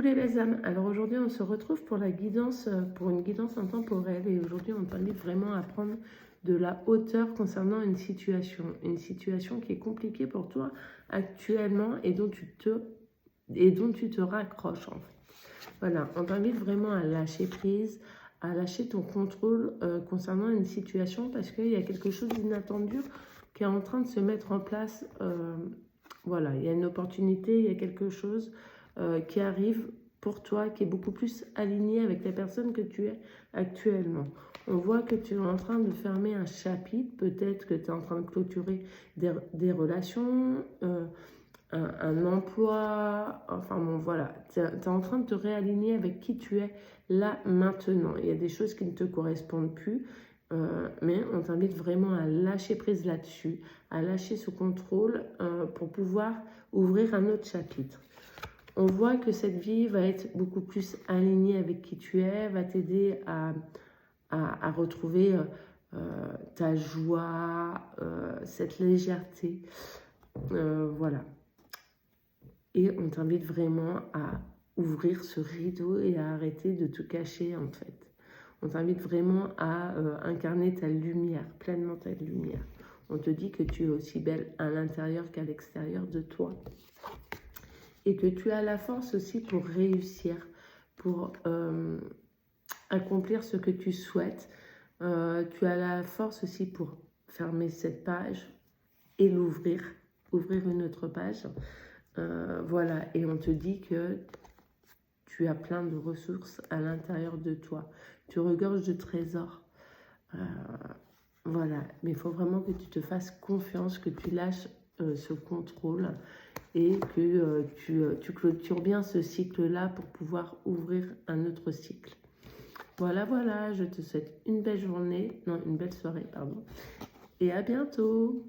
Coucou les âmes, alors aujourd'hui on se retrouve pour la guidance, pour une guidance intemporelle et aujourd'hui on t'invite vraiment à prendre de la hauteur concernant une situation qui est compliquée pour toi actuellement et dont tu te raccroches en fait. Voilà, on t'invite vraiment à lâcher prise, à lâcher ton contrôle concernant une situation parce qu'il y a quelque chose d'inattendu qui est en train de se mettre en place. Voilà, il y a une opportunité, il y a quelque chose qui arrive pour toi, qui est beaucoup plus aligné avec la personne que tu es actuellement. On voit que tu es en train de fermer un chapitre, peut-être que tu es en train de clôturer des relations, un emploi, enfin bon voilà, tu es en train de te réaligner avec qui tu es là maintenant. Il y a des choses qui ne te correspondent plus, mais on t'invite vraiment à lâcher prise là-dessus, à lâcher ce contrôle pour pouvoir ouvrir un autre chapitre. On voit que cette vie va être beaucoup plus alignée avec qui tu es, va t'aider à retrouver ta joie, cette légèreté. Voilà. Et on t'invite vraiment à ouvrir ce rideau et à arrêter de te cacher en fait. On t'invite vraiment à incarner ta lumière, pleinement ta lumière. On te dit que tu es aussi belle à l'intérieur qu'à l'extérieur de toi. Et que tu as la force aussi pour réussir, pour accomplir ce que tu souhaites. Tu as la force aussi pour fermer cette page et l'ouvrir, ouvrir une autre page. Voilà, et on te dit que tu as plein de ressources à l'intérieur de toi. Tu regorges de trésors. Voilà, mais il faut vraiment que tu te fasses confiance, que tu lâches ce contrôle et que tu clôtures bien ce cycle-là pour pouvoir ouvrir un autre cycle. Voilà, je te souhaite une belle journée, non, une belle soirée, pardon, et à bientôt.